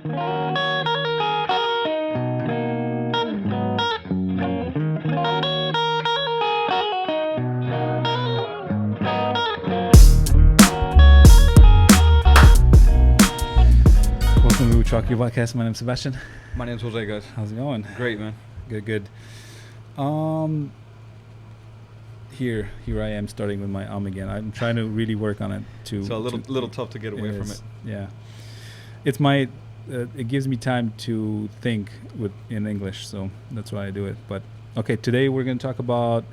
Welcome to Truck Your Podcast. My name's Sebastian. My name's Jose, guys. How's it going? Great, man. Good. Here I am starting with my again. I'm trying to really work on it It's a little tough to get away from it. Yeah, it's my. It gives me time to think in English, so that's why I do it. But okay, today we're going to talk about.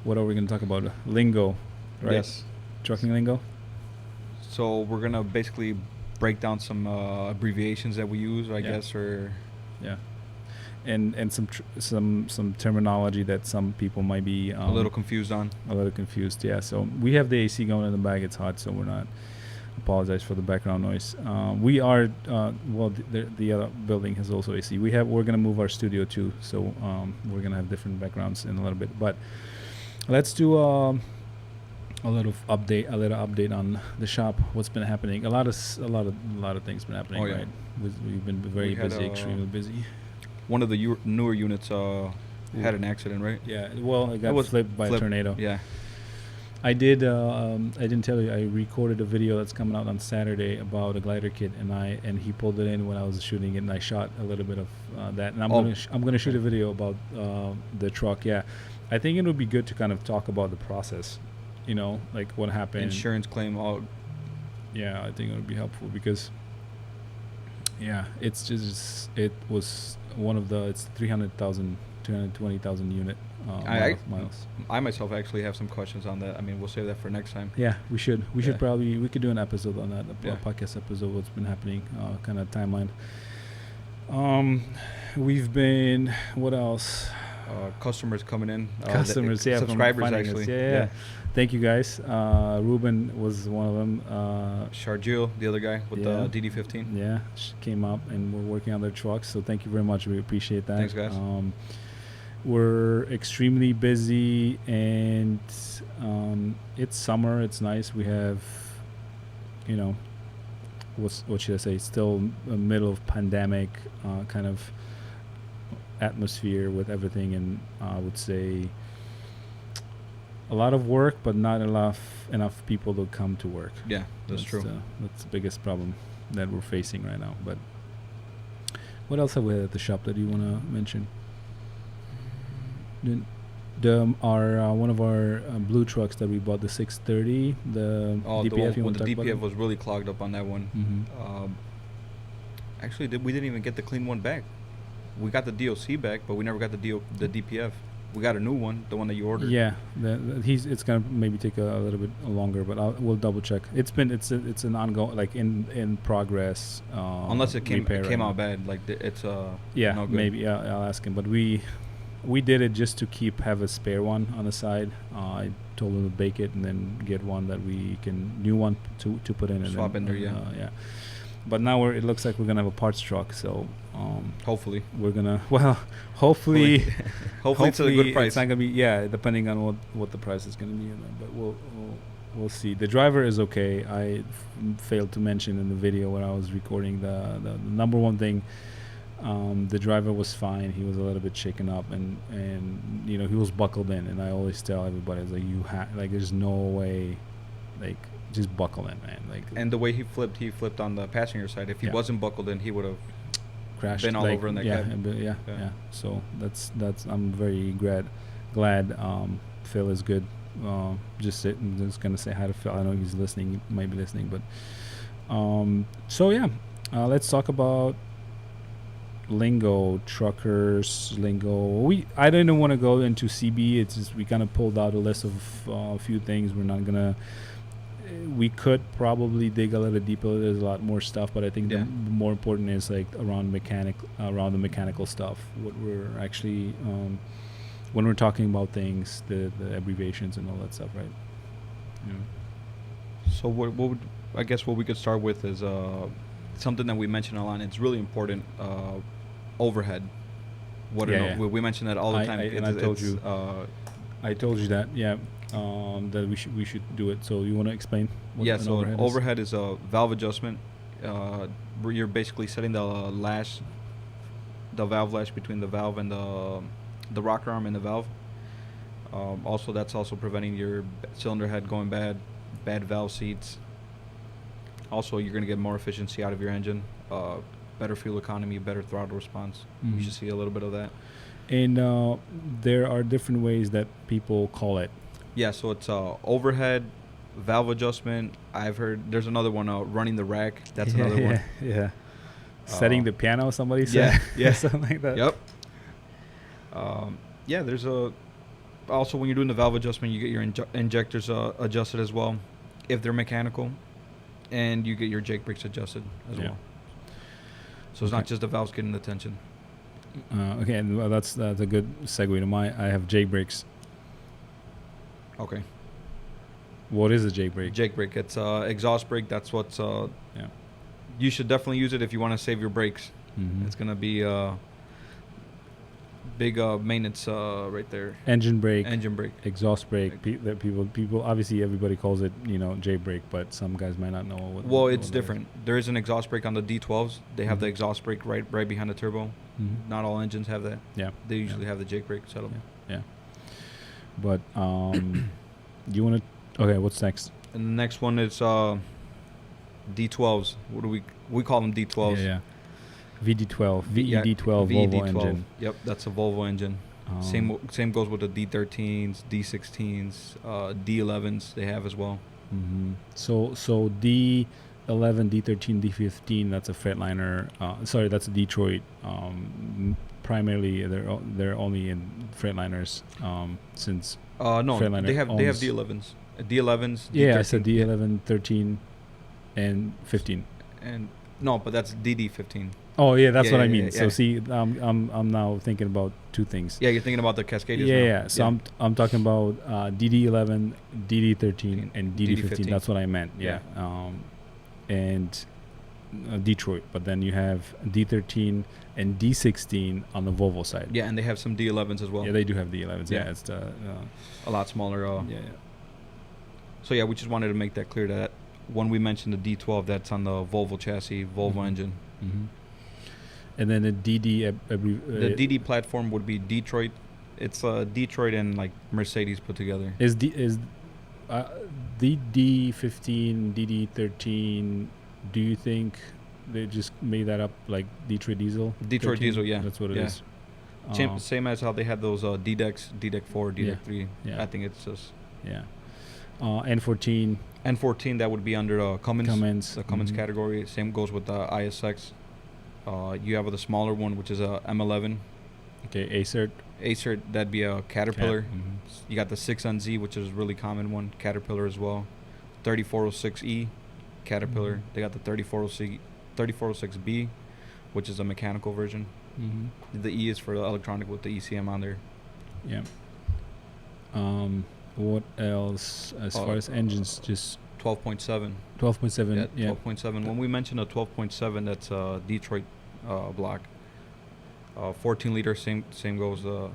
What are we going to talk about? Lingo, right? Yes. Trucking lingo. So we're gonna basically break down some abbreviations that we use, I guess, or and some terminology that some people might be a little confused on. A little confused, yeah. So we have the AC going in the back. It's hot, so we're not. Apologize for the background noise. We are the other building has also AC. We're gonna move our studio too, so we're gonna have different backgrounds in a little bit. But let's do a little update on the shop. What's been happening? A lot of things been happening. Right? We've been very busy, extremely busy. One of the newer units had an accident, right? Yeah. Well, it got flipped by a tornado. Yeah. I did. I didn't tell you. I recorded a video that's coming out on Saturday about a glider kit, and he pulled it in when I was shooting it, and I shot a little bit of that. And I'm gonna shoot a video about the truck. Yeah, I think it would be good to kind of talk about the process. You know, like what happened. Insurance claim out. Yeah, I think it would be helpful because. Yeah, it was one of it's 220,000 unit miles. I myself actually have some questions on that. I mean, we'll save that for next time. Yeah, we should. We could do an episode on that, a podcast episode, what's been happening, kind of timeline. We've been, what else? Customers coming in. Subscribers actually. Yeah. Thank you guys. Ruben was one of them. Sharjil, the other guy with the DD15. Yeah, she came up and we're working on their trucks. So thank you very much. We appreciate that. Thanks, guys. We're extremely busy and it's summer. It's nice. We have, what should I say? Still a middle of pandemic kind of atmosphere with everything, and I would say a lot of work, but not enough people to come to work. Yeah, that's true. That's the biggest problem that we're facing right now. But what else have we had at the shop that you want to mention? One of our blue trucks that we bought, the 630, the DPF. The DPF was really clogged up on that one. Mm-hmm. Actually, we didn't even get the clean one back. We got the DOC back, but we never got the DPF. We got a new one, the one that you ordered. Yeah, it's gonna maybe take a little bit longer, but we'll double check. It's an ongoing, like in progress. Unless it came out bad, like it's no good. Maybe I'll ask him. But we did it just to have a spare one on the side. I told him to bake it and then get one that we can new one to put in. Swap in there, yeah. But now it looks like we're gonna have a parts truck, so hopefully we're gonna hopefully it's a good price. It's not gonna be depending on what the price is gonna be, but we'll see. The driver is okay. I failed to mention in the video when I was recording the number one thing. The driver was fine. He was a little bit shaken up, and he was buckled in. And I always tell everybody, like there's no way, like. Just buckle in, man. And the way he flipped on the passenger side. If he wasn't buckled in, he would have crashed, been all over in that cab. Yeah. So that's. I'm very glad. Phil is good. I'm just gonna say hi to Phil. I know he's listening. He might be listening, but let's talk about lingo, truckers lingo. I didn't want to go into CB. It's just we kind of pulled out a list of a few things. We're not gonna. We could probably dig a little deeper. There's a lot more stuff, but I think the more important is like around the mechanical stuff. What we're actually when we're talking about things, the abbreviations and all that stuff, right? Yeah. So what we could start with is something that we mentioned a lot. It's really important. Overhead. We mention that all the time. I told you that. Yeah. That we should do it. So you want to explain? So overhead is a valve adjustment. you're basically setting the lash, the valve lash between the valve and the rocker arm and the valve. Also, that's also preventing your cylinder head going bad valve seats. Also, you're going to get more efficiency out of your engine, better fuel economy, better throttle response. You should see a little bit of that. And there are different ways that people call it. Yeah, so it's overhead, valve adjustment. I've heard there's another one, running the rack. That's another one. Yeah. Setting the piano, somebody said. Yeah. Something like that. Yep. Yeah, there's also when you're doing the valve adjustment, you get your injectors adjusted as well, if they're mechanical, and you get your Jake brakes adjusted as well. So it's not just the valves getting the tension. Okay, and that's a good segue to I have Jake brakes. Okay. What is a Jake brake? Jake brake. It's exhaust brake. That's what's. You should definitely use it if you want to save your brakes. It's gonna be big maintenance right there. Engine brake, exhaust brake. Yeah. People obviously everybody calls it J brake, but some guys might not know what. Well, it's different. There is an exhaust brake on the D12s. They have the exhaust brake right behind the turbo. Not all engines have that. Yeah. They usually have the Jake brake setup. Yeah. But you want to? Okay, what's next? And the next one is D12s. What do we call them? D12s. Yeah. VD12, VED12 Volvo engine. Yep, that's a Volvo engine. Same goes with the D13s, D16s, D11s. They have as well. So D11, D13, D15. That's a Freightliner. That's a Detroit. Primarily, they're only in Freightliners. Since no, Freightliner they have D11s. D11s. Yeah, I said D11, 13, and 15. And no, but that's DD15. Oh yeah, that's what I mean. Yeah. So see, I'm now thinking about two things. Yeah, you're thinking about the Cascadias. Yeah. So I'm talking about DD11, DD13, and DD15. That's what I meant. Yeah. And Detroit, but then you have D13 and D16 on the Volvo side. Yeah, and they have some D11s as well. Yeah, they do have D11s. Yeah, it's a lot smaller. Yeah. So yeah, we just wanted to make that clear that when we mentioned the D12, that's on the Volvo chassis, Volvo engine. And then the DD, the DD platform would be Detroit. It's Detroit and like Mercedes put together. Is DD15, DD13? Do you think they just made that up like Detroit Diesel? Detroit 13? Diesel, yeah. That's what it is. Same as how they had those D-Decks, D-Deck 4, D-Deck 3. Yeah. I think it's just... Yeah. N14. N14, that would be under Cummins. The Cummins category. Same goes with the ISX. You have the smaller one, which is a M11. Okay, Acert, that'd be a Caterpillar. You got the 6NZ, which is a really common one, Caterpillar as well. 3406E, Caterpillar. They got the 3406B, which is a mechanical version. The E is for the electronic with the ECM on there. Yeah. What else as far as engines? Just 12.7. 12.7. Yeah, 12.7. When we mention a 12.7, that's a Detroit block. 14 liter, same goes. So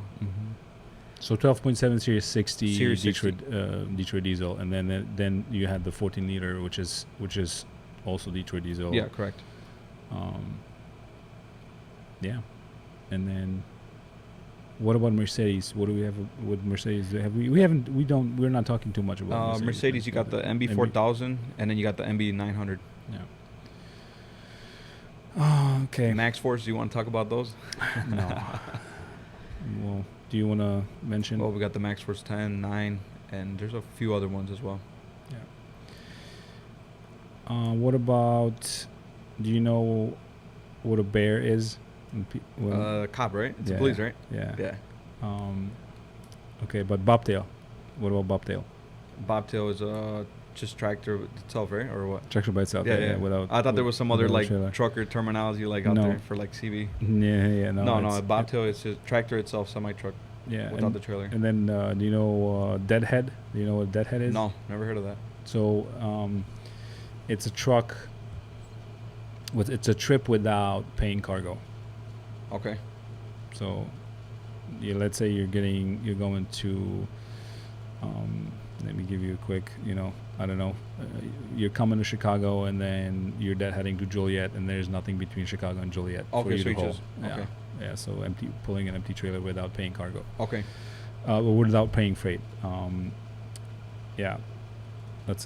12.7 Series 60 Series Detroit 60. Detroit diesel, and then you had the 14 liter, which is also Detroit diesel. Yeah, correct. Yeah, and then what about Mercedes? What do we have with Mercedes? We're not talking too much about Mercedes. You got the MB4000, and then you got the MB900. Yeah. Oh, okay. Max Force. Do you want to talk about those? No. Well, do you want to mention? Well, we got the Max Force 10, 9, and there's a few other ones as well. Yeah. What about? Do you know what a bear is? Cop, right? It's a police, right? Yeah. Yeah. Okay, but bobtail. What about bobtail? Bobtail is just tractor itself, right? Or what? Tractor by itself. Yeah. Without. I thought there was some other like trailer. trucker terminology like out there for like CV. Yeah. No. Bobtail is just tractor itself, semi truck. Yeah. Without the trailer. And then do you know deadhead? Do you know what deadhead is? No, never heard of that. So it's a truck. It's a trip without paying cargo. Okay. So, let's say you're going to, Let me give you a quick, I don't know. You're coming to Chicago, and then you're dead heading to Joliet, and there's nothing between Chicago and Joliet for Okay, you so to you haul. just okay. Yeah. So pulling an empty trailer without paying cargo. Okay. Without paying freight. Yeah. That's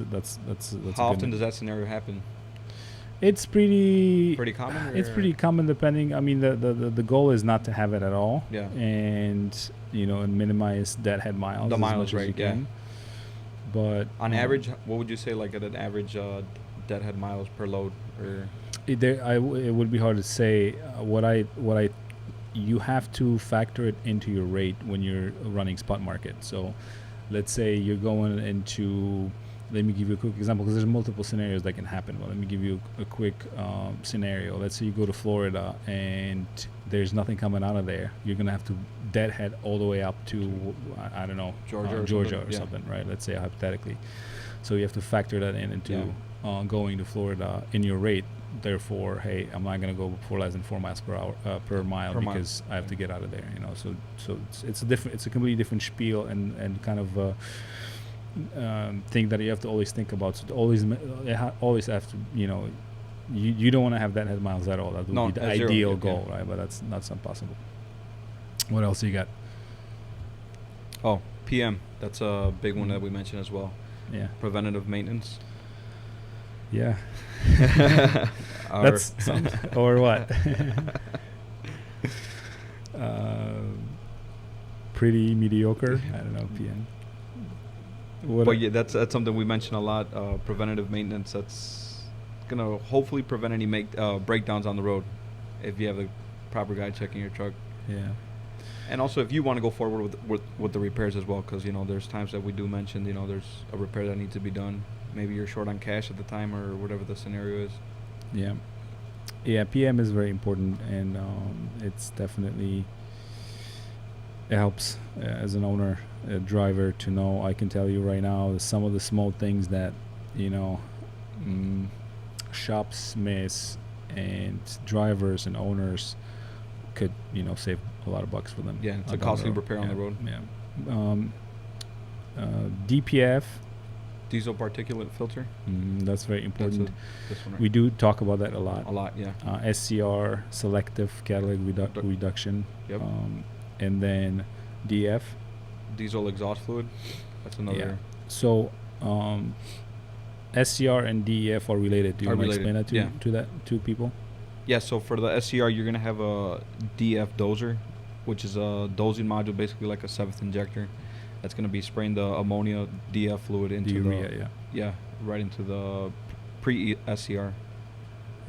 How often does that scenario happen? It's pretty common. It's pretty common, depending. I mean, the goal is not to have it at all. Yeah. And and minimize deadhead miles. The miles, as much as you can. But on average, what would you say, like, at an average deadhead miles per load? Or it would be hard to say. You have to factor it into your rate when you're running spot market. So let's say you're going into, let me give you a quick example, because there's multiple scenarios that can happen. Well, let me give you a quick scenario. Let's say you go to Florida and there's nothing coming out of there. You're going to have to deadhead all the way up to, I don't know, Georgia or something, right? Let's say hypothetically. So you have to factor that into going to Florida in your rate. Therefore, hey, I'm not going to go for less than 4 miles per hour per mile because I have to get out of there. So it's a completely different spiel and kind of thing that you have to always think about. So always have to, you don't want to have that head miles at all. That would be the ideal goal, right? But that's not possible. What else you got? Oh, PM. That's a big one that we mentioned as well. Yeah. Preventative maintenance. Yeah. That's or what? Pretty mediocre. I don't know, PM. But yeah, that's something we mention a lot. Preventative maintenance. That's gonna hopefully prevent any breakdowns on the road if you have the proper guy checking your truck. Yeah. And also, if you want to go forward with the repairs as well, because there's times that we do mention there's a repair that needs to be done. Maybe you're short on cash at the time or whatever the scenario is. Yeah. Yeah. PM is very important, and it's definitely. It helps as an owner, a driver, to know. I can tell you right now some of the small things that shops miss, and drivers and owners could save a lot of bucks for them. Yeah, it's a costly repair on the road. Yeah. DPF, diesel particulate filter. That's very important. This one, right? We do talk about that a lot. Yeah. SCR, selective catalytic reduction. Yep. And then DF, diesel exhaust fluid. That's another. Yeah. So SCR and DEF are related. Do you want to explain that to people? Yeah. So for the SCR, you're gonna have a DF dozer, which is a dosing module, basically like a 7th injector. That's gonna be spraying the ammonia DF fluid into the urea, right into the pre-SCR.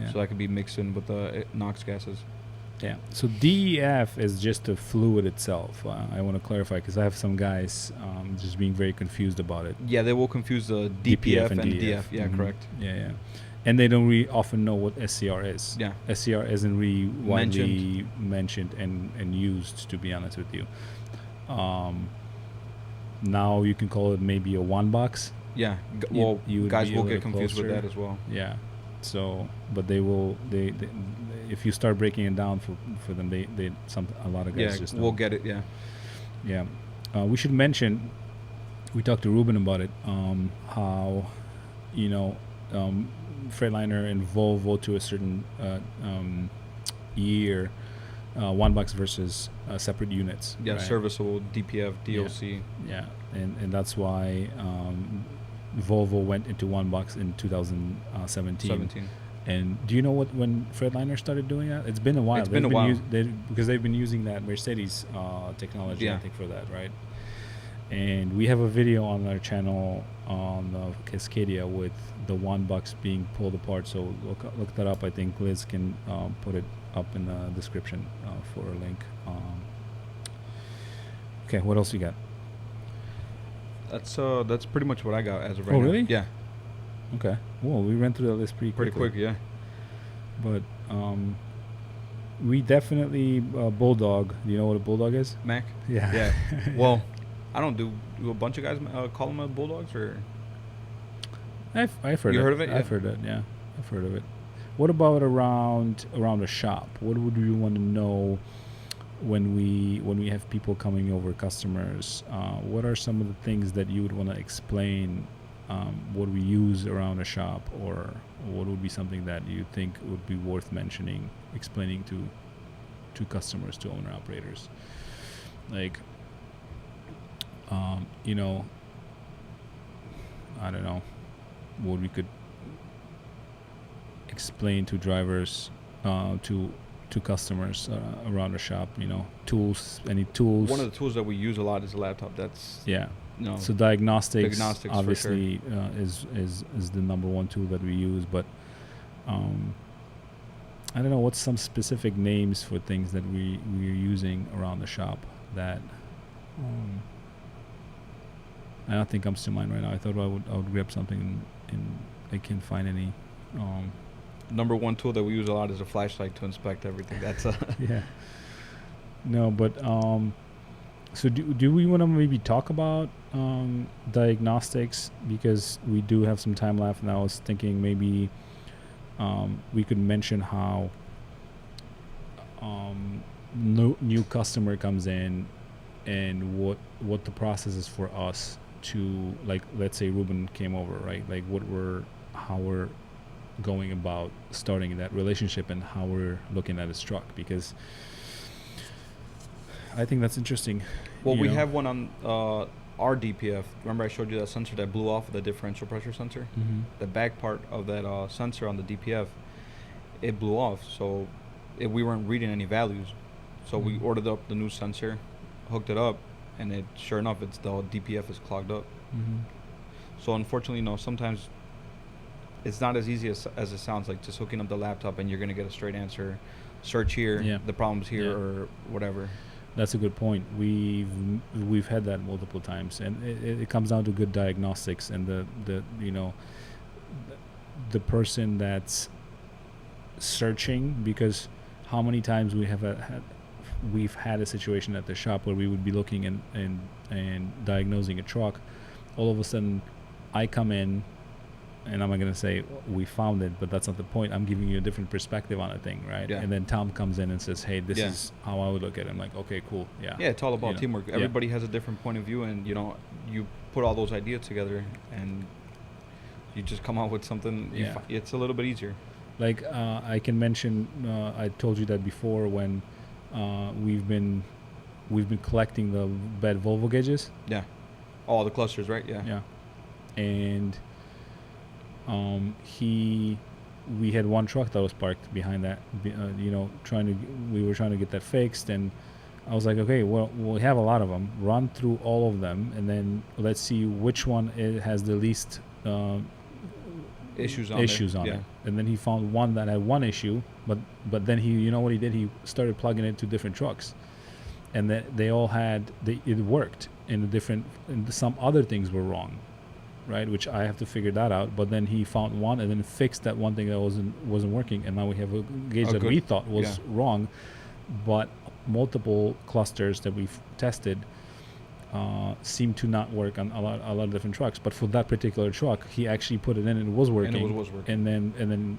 Yeah. So that could be mixed in with the NOx gases. Yeah. So DEF is just a fluid itself. I want to clarify because I have some guys just being very confused about it. Yeah, they will confuse the DPF and DF. Yeah, correct. Yeah. And they don't really often know what SCR is. Yeah. SCR isn't really widely mentioned and used, to be honest with you. Now you can call it maybe a one box. Yeah. Well, guys will get confused with that as well. Yeah. So, but they will. They if you start breaking it down for them, a lot of guys just will get it. Yeah. Yeah. We should mention. We talked to Ruben about it. How, Freightliner and Volvo to a certain year, one box versus separate units. Yeah, right? Serviceable DPF, DOC. Yeah. And that's why Volvo went into one box in 2017. And do you know when Freightliner started doing that? It's been a while. It's been a while. Because they've been using that Mercedes technology, I think, for that, right? And we have a video on our channel on the Cascadia with the one box being pulled apart. So look that up. I think Liz can put it up in the description for a link. Okay, what else you got? That's pretty much what I got as of right now. Oh, really? Yeah. Okay. Well, we ran through the list pretty quick, yeah. But we definitely Bulldog. Do you know what a Bulldog is? Mac. Yeah. Yeah. Well, I don't do a bunch of guys call them Bulldogs or. I've heard. You heard of it? I've heard it. Yeah, I've heard of it. What about around the shop? What would you want to know when we have people coming over, customers, what are some of the things that you would want to explain, what we use around a shop, or what would be something that you think would be worth mentioning, explaining to customers, to owner operators, like, you know, I don't know, what we could explain to drivers, to customers around the shop, you know, tools, any tools. One of the tools that we use a lot is a laptop. That's Yeah. no. So diagnostics Diagnostics, for obviously is the number one tool that we use, but I don't know what's some specific names for things that we're using around the shop that I don't think comes to mind right now. I thought I would grab something and I can't find any. Number one tool that we use a lot is a flashlight to inspect everything. That's Yeah. No, but so do we want to maybe talk about diagnostics, because we do have some time left, and I was thinking maybe we could mention how new customer comes in and what the process is for us to, like, let's say Ruben came over, right? Like how we're going about starting that relationship and how we're looking at his truck, because I think that's interesting. well, we have one on our DPF. Remember, I showed you that sensor that blew off, the differential pressure sensor. Mm-hmm. The back part of that sensor on the DPF, it blew off. So we weren't reading any values. So we ordered up the new sensor, hooked it up, and it sure enough, it's the DPF is clogged up. Mm-hmm. So unfortunately, sometimes it's not as easy as it sounds, like just hooking up the laptop and you're going to get a straight answer. Search here, Yeah. the problem's here, Yeah. or whatever. That's a good point. We've had that multiple times, and it comes down to good diagnostics and the you know the person that's searching, because how many times we've had a situation at the shop where we would be looking and diagnosing a truck. All of a sudden, I come in, and I'm not going to say we found it, but that's not the point. I'm giving you a different perspective on a thing, right? Yeah. And then Tom comes in and says, hey, this Yeah. is how I would look at it. I'm like, okay, cool. Yeah. Yeah, it's all about You know, teamwork. yeah. Everybody has a different point of view, and you put all those ideas together, and you just come out with something. Yeah. It's a little bit easier. Like I can mention, I told you that before, when we've been collecting the bad Volvo gauges. Yeah. All the clusters, right? Yeah. Yeah. And we had one truck that was parked behind that, we were trying to get that fixed, and I was like, okay, well, we have a lot of them. Run through all of them, and then let's see which one has the least Issues on it. And then he found one that had one issue, but then what he did? He started plugging it to different trucks, and they all had it worked, and some other things were wrong, right? Which I have to figure that out. But then he found one and then fixed that one thing that wasn't working, and now we have a gauge that we thought was wrong, but multiple clusters that we've tested seem to not work on a lot of different trucks. But for that particular truck, he actually put it in and it was working. And it was working. And then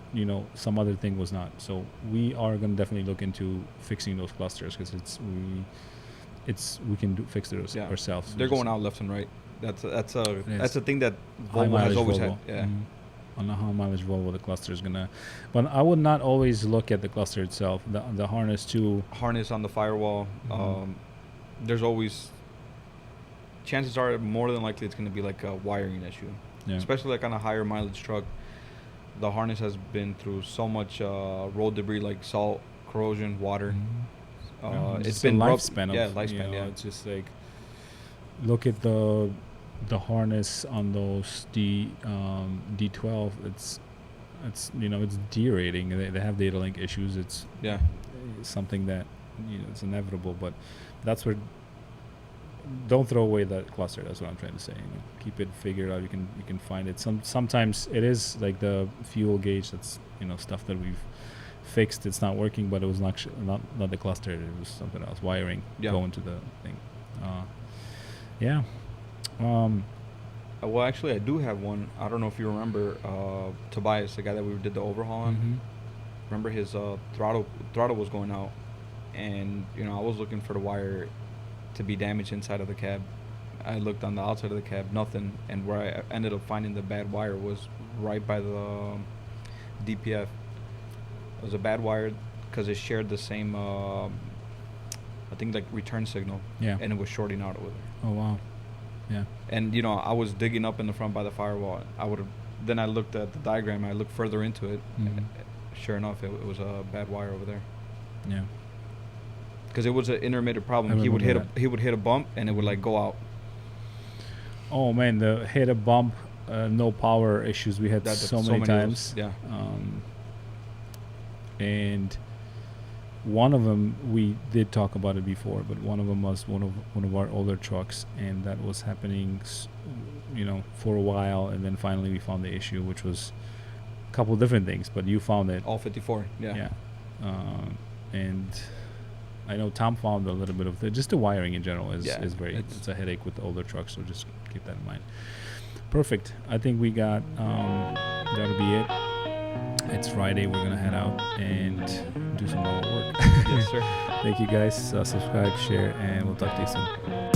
some other thing was not. So we are going to definitely look into fixing those clusters, because we can fix it ourselves. They're going out left and right. That's a thing that High Volvo has mileage always Volvo. had. Yeah. On the high mileage Volvo, the cluster is gonna. But I would not always look at the cluster itself. The harness too. Harness on the firewall. Mhm. There's always. Chances are, more than likely, it's going to be like a wiring issue. Yeah. Especially like on a higher mileage truck. The harness has been through so much road debris, like salt, corrosion, water. Mhm. It's been lifespan. Lifespan. Yeah. It's just like, look at the harness on those D12. It's it's deteriorating. They have data link issues. It's something that it's inevitable. But that's where. Don't throw away that cluster. That's what I'm trying to say. Keep it figured out. You can find it. Sometimes it is like the fuel gauge. That's stuff that we've fixed. It's not working, but it was not the cluster. It was something else. Wiring going to the thing. Well, actually, I do have one. I don't know if you remember Tobias, the guy that we did the overhaul on. Mm-hmm. Remember his throttle was going out. and I was looking for the wire to be damaged inside of the cab. I looked on the outside of the cab, nothing, and where I ended up finding the bad wire was right by the DPF. It was a bad wire because it shared the same, I think, like return signal, Yeah. and it was shorting out over there. Oh wow. Yeah. And I was digging up in the front by the firewall. Then I looked at the diagram. I looked further into it. Mhm. And sure enough, it was a bad wire over there. Yeah. Because it was an intermittent problem. I He would remember he would hit a bump and it would like go out. Oh man, the hit a bump, no power issues we had so many of times. those. Yeah. And one of them we did talk about it before, but one of them was one of our older trucks, and that was happening, for a while, and then finally we found the issue, which was a couple different things, but you found it. All 54. Yeah. Yeah. And I know Tom found a little bit of just the wiring in general is very it's a headache with the older trucks, so just keep that in mind. Perfect. I think we got that'll be it. It's Friday. We're gonna head out and do some more work. Yes, sir. Thank you guys. Subscribe, share, and we'll talk to you soon.